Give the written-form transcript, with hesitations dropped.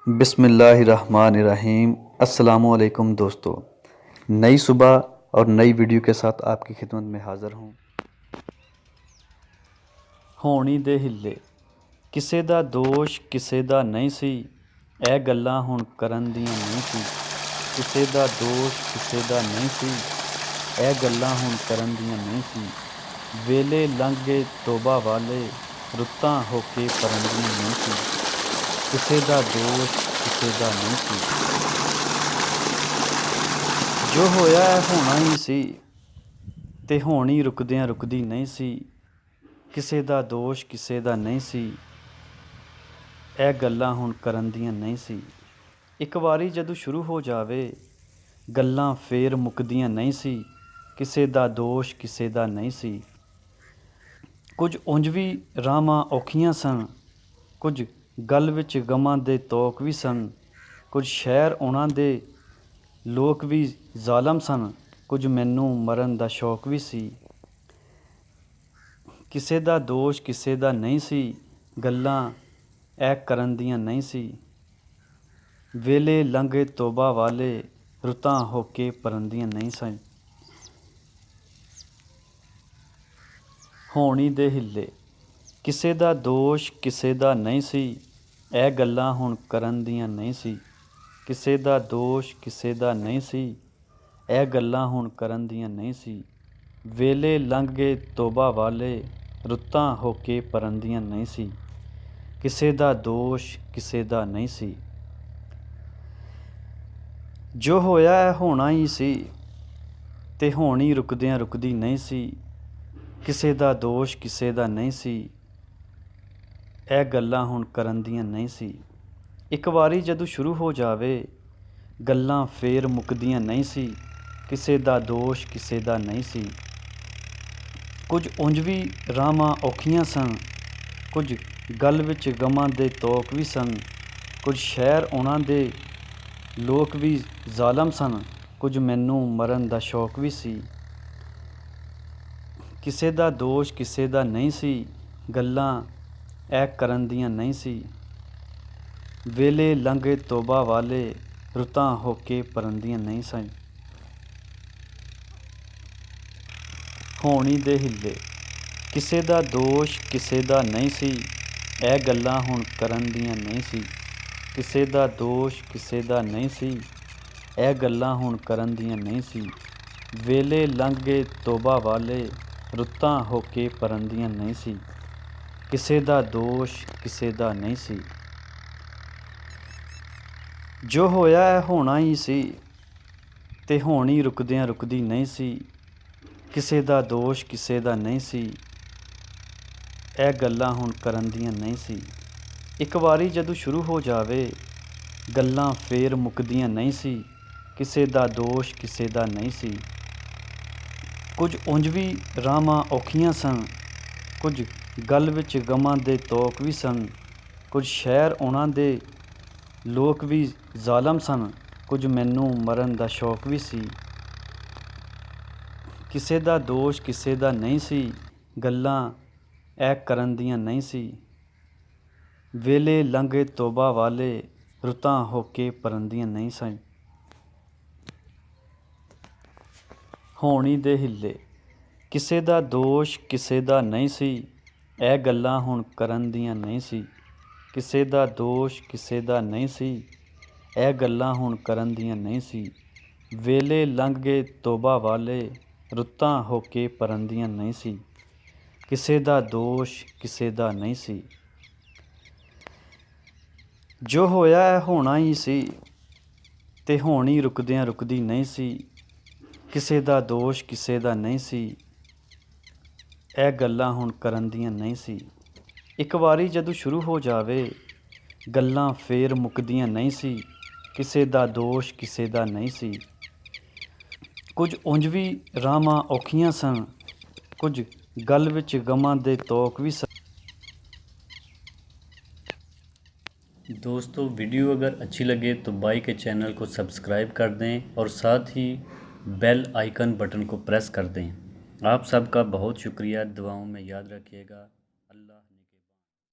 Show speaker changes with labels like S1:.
S1: बिस्मिल्लाहिर्रहमानिर्रहीम। अस्सलामुअलैकुम दोस्तों, नई सुबह और नई वीडियो के साथ आपकी खिदमत में हाज़िर हूँ। ਹੋਣੀ ਦੇ ਹਿੱਲੇ ਕਿਸੇ ਦਾ ਦੋਸ਼ ਕਿਸੇ ਦਾ ਨਹੀਂ ਸੀ, ਇਹ ਗੱਲਾਂ ਹੁਣ ਕਰਨ ਦੀਆਂ ਨਹੀਂ ਸੀ। ਕਿਸੇ ਦਾ ਦੋਸ਼ ਕਿਸੇ ਦਾ ਨਹੀਂ ਸੀ, ਇਹ ਗੱਲਾਂ ਹੁਣ ਕਰਨ ਦੀਆਂ ਨਹੀਂ ਸੀ। ਵੇਲੇ ਲੰਘ ਗਏ ਤੋਬਾ ਵਾਲੇ, ਰੁੱਤਾਂ ਹੋ ਕੇ ਪਰਨ ਦੀਆਂ ਨਹੀਂ ਸੀ। ਕਿਸੇ ਦਾ ਦੋਸ਼ ਕਿਸੇ ਦਾ ਨਹੀਂ ਸੀ। ਜੋ ਹੋਇਆ ਹੈ ਹੋਣਾ ਹੀ ਸੀ, ਤੇ ਹੋਣੀ ਰੁਕਦਿਆਂ ਰੁਕਦੀ ਨਹੀਂ ਸੀ। ਕਿਸੇ ਦਾ ਦੋਸ਼ ਕਿਸੇ ਦਾ ਨਹੀਂ ਸੀ, ਇਹ ਗੱਲਾਂ ਹੁਣ ਕਰਨ ਦੀਆਂ ਨਹੀਂ ਸੀ। ਇੱਕ ਵਾਰੀ ਜਦੋਂ ਸ਼ੁਰੂ ਹੋ ਜਾਵੇ, ਗੱਲਾਂ ਫੇਰ ਮੁੱਕਦੀਆਂ ਨਹੀਂ ਸੀ। ਕਿਸੇ ਦਾ ਦੋਸ਼ ਕਿਸੇ ਦਾ ਨਹੀਂ ਸੀ। ਕੁਝ ਉਂਝ ਵੀ ਰਾਹਾਂ ਔਖੀਆਂ ਸਨ, ਕੁਝ ਗੱਲ ਵਿੱਚ ਗਮਾਂ ਦੇ ਤੋਕ ਵੀ ਸਨ। ਕੁਝ ਸ਼ਹਿਰ ਉਹਨਾਂ ਦੇ ਲੋਕ ਵੀ ਜ਼ਾਲਮ ਸਨ, ਕੁਝ ਮੈਨੂੰ ਮਰਨ ਦਾ ਸ਼ੌਕ ਵੀ ਸੀ। ਕਿਸੇ ਦਾ ਦੋਸ਼ ਕਿਸੇ ਦਾ ਨਹੀਂ ਸੀ, ਗੱਲਾਂ ਇਹ ਕਰਨ ਦੀਆਂ ਨਹੀਂ ਸੀ। ਵੇਲੇ ਲੰਘੇ ਤੋਬਾ ਵਾਲੇ, ਰੁੱਤਾਂ ਹੋ ਕੇ ਪਰਨ ਦੀਆਂ ਨਹੀਂ ਸਨ। ਹੋਣੀ ਦੇ ਹਿੱਲੇ ਕਿਸੇ ਦਾ ਦੋਸ਼ ਕਿਸੇ ਦਾ ਨਹੀਂ ਸੀ, ਇਹ ਗੱਲਾਂ ਹੁਣ ਕਰਨ ਦੀਆਂ ਨਹੀਂ ਸੀ। ਕਿਸੇ ਦਾ ਦੋਸ਼ ਕਿਸੇ ਦਾ ਨਹੀਂ ਸੀ, ਇਹ ਗੱਲਾਂ ਹੁਣ ਕਰਨ ਦੀਆਂ ਨਹੀਂ ਸੀ। ਵੇਲੇ ਲੰਘ ਗਏ ਤੋਬਾ ਵਾਲੇ, ਰੁੱਤਾਂ ਹੋ ਕੇ ਪਰਨ ਦੀਆਂ ਨਹੀਂ ਸੀ। ਕਿਸੇ ਦਾ ਦੋਸ਼ ਕਿਸੇ ਦਾ ਨਹੀਂ ਸੀ। ਜੋ ਹੋਇਆ ਹੈ ਹੋਣਾ ਹੀ ਸੀ, ਤੇ ਹੋਣੀ ਰੁਕਦਿਆਂ ਰੁਕਦੀ ਨਹੀਂ ਸੀ। ਕਿਸੇ ਦਾ ਦੋਸ਼ ਕਿਸੇ ਦਾ ਨਹੀਂ ਸੀ, ਇਹ ਗੱਲਾਂ ਹੁਣ ਕਰਨ ਦੀਆਂ ਨਹੀਂ ਸੀ। ਇੱਕ ਵਾਰੀ ਜਦੋਂ ਸ਼ੁਰੂ ਹੋ ਜਾਵੇ, ਗੱਲਾਂ ਫੇਰ ਮੁੱਕਦੀਆਂ ਨਹੀਂ ਸੀ। ਕਿਸੇ ਦਾ ਦੋਸ਼ ਕਿਸੇ ਦਾ ਨਹੀਂ ਸੀ। ਕੁਝ ਉਂਝ ਵੀ ਰਾਹਾਂ ਔਖੀਆਂ ਸਨ, ਕੁਝ ਗੱਲ ਵਿੱਚ ਗਮਾਂ ਦੇ ਤੋਕ ਵੀ ਸਨ। ਕੁਝ ਸ਼ਹਿਰ ਉਹਨਾਂ ਦੇ ਲੋਕ ਵੀ ਜ਼ਾਲਮ ਸਨ, ਕੁਝ ਮੈਨੂੰ ਮਰਨ ਦਾ ਸ਼ੌਕ ਵੀ ਸੀ। ਕਿਸੇ ਦਾ ਦੋਸ਼ ਕਿਸੇ ਦਾ ਨਹੀਂ ਸੀ, ਗੱਲਾਂ ਇਹ ਕਰਨ ਦੀਆਂ ਨਹੀਂ ਸੀ। ਵੇਲੇ ਲੰਘੇ ਤੋਬਾ ਵਾਲੇ, ਰੁੱਤਾਂ ਹੋ ਕੇ ਪਰਨ ਦੀਆਂ ਨਹੀਂ ਸਨ। ਹੋਣੀ ਦੇ ਹਿੱਲੇ ਕਿਸੇ ਦਾ ਦੋਸ਼ ਕਿਸੇ ਦਾ ਨਹੀਂ ਸੀ, ਇਹ ਗੱਲਾਂ ਹੁਣ ਕਰਨ ਦੀਆਂ ਨਹੀਂ ਸੀ। ਕਿਸੇ ਦਾ ਦੋਸ਼ ਕਿਸੇ ਦਾ ਨਹੀਂ ਸੀ, ਇਹ ਗੱਲਾਂ ਹੁਣ ਕਰਨ ਦੀਆਂ ਨਹੀਂ ਸੀ। ਵੇਲੇ ਲੰਘ ਗਏ ਤੋਬਾ ਵਾਲੇ, ਰੁੱਤਾਂ ਹੋ ਕੇ ਪਰਨ ਦੀਆਂ ਨਹੀਂ ਸੀ। ਕਿਸੇ ਦਾ ਦੋਸ਼ ਕਿਸੇ ਦਾ ਨਹੀਂ ਸੀ। ਜੋ ਹੋਇਆ ਹੈ ਹੋਣਾ ਹੀ ਸੀ, ਤੇ ਹੋਣੀ ਰੁਕਦਿਆਂ ਰੁਕਦੀ ਨਹੀਂ ਸੀ। ਕਿਸੇ ਦਾ ਦੋਸ਼ ਕਿਸੇ ਦਾ ਨਹੀਂ ਸੀ, ਇਹ ਗੱਲਾਂ ਹੁਣ ਕਰਨ ਦੀਆਂ ਨਹੀਂ ਸੀ। ਇੱਕ ਵਾਰੀ ਜਦੋਂ ਸ਼ੁਰੂ ਹੋ ਜਾਵੇ, ਗੱਲਾਂ ਫੇਰ ਮੁੱਕਦੀਆਂ ਨਹੀਂ ਸੀ। ਕਿਸੇ ਦਾ ਦੋਸ਼ ਕਿਸੇ ਦਾ ਨਹੀਂ ਸੀ। ਕੁਝ ਉਂਝ ਵੀ ਰਾਹਾਂ ਔਖੀਆਂ ਸਨ, ਕੁਝ ਗੱਲ ਵਿੱਚ ਗਮਾਂ ਦੇ ਤੋਕ ਵੀ ਸਨ। ਕੁਝ ਸ਼ਹਿਰ ਉਹਨਾਂ ਦੇ ਲੋਕ ਵੀ ਜ਼ਾਲਮ ਸਨ, ਕੁਝ ਮੈਨੂੰ ਮਰਨ ਦਾ ਸ਼ੌਕ ਵੀ ਸੀ। ਕਿਸੇ ਦਾ ਦੋਸ਼ ਕਿਸੇ ਦਾ ਨਹੀਂ ਸੀ, ਗੱਲਾਂ ਇਹ ਕਰਨ ਦੀਆਂ ਨਹੀਂ ਸੀ। ਵੇਲੇ ਲੰਘੇ ਤੋਬਾ ਵਾਲੇ, ਰੁੱਤਾਂ ਹੋ ਕੇ ਪਰਨ ਦੀਆਂ ਨਹੀਂ ਸਨ। ਹੋਣੀ ਦੇ ਹਿੱਲੇ ਕਿਸੇ ਦਾ ਦੋਸ਼ ਕਿਸੇ ਦਾ ਨਹੀਂ ਸੀ, ਇਹ ਗੱਲਾਂ ਹੁਣ ਕਰਨ ਦੀਆਂ ਨਹੀਂ ਸੀ। ਕਿਸੇ ਦਾ ਦੋਸ਼ ਕਿਸੇ ਦਾ ਨਹੀਂ ਸੀ, ਇਹ ਗੱਲਾਂ ਹੁਣ ਕਰਨ ਦੀਆਂ ਨਹੀਂ ਸੀ। ਵੇਲੇ ਲੰਘ ਗਏ ਤੋਬਾ ਵਾਲੇ, ਰੁੱਤਾਂ ਹੋ ਕੇ ਪਰਨ ਦੀਆਂ ਨਹੀਂ ਸੀ। ਕਿਸੇ ਦਾ ਦੋਸ਼ ਕਿਸੇ ਦਾ ਨਹੀਂ ਸੀ। ਜੋ ਹੋਇਆ ਹੈ ਹੋਣਾ ਹੀ ਸੀ, ਤੇ ਹੋਣੀ ਰੁਕਦਿਆਂ ਰੁਕਦੀ ਨਹੀਂ ਸੀ। ਕਿਸੇ ਦਾ ਦੋਸ਼ ਕਿਸੇ ਦਾ ਨਹੀਂ ਸੀ, ਇਹ ਗੱਲਾਂ ਹੁਣ ਕਰਨ ਦੀਆਂ ਨਹੀਂ ਸੀ। ਇੱਕ ਵਾਰੀ ਜਦੋਂ ਸ਼ੁਰੂ ਹੋ ਜਾਵੇ, ਗੱਲਾਂ ਫੇਰ ਮੁੱਕਦੀਆਂ ਨਹੀਂ ਸੀ। ਕਿਸੇ ਦਾ ਦੋਸ਼ ਕਿਸੇ ਦਾ ਨਹੀਂ ਸੀ। ਕੁਝ ਉਂਝ ਵੀ ਰਾਹਾਂ ਔਖੀਆਂ ਸਨ, ਕੁਝ ਗੱਲ ਵਿੱਚ ਗਮਾਂ ਦੇ ਤੋਕ ਵੀ ਸਨ। दोस्तों, वीडियो अगर अच्छी लगे तो भाई के चैनल को सब्सक्राइब कर दें और साथ ही बेल आइकन बटन को प्रेस कर दें। आप सबका बहुत शुक्रिया। दुआओं में याद रखिएगा। अल्लाह।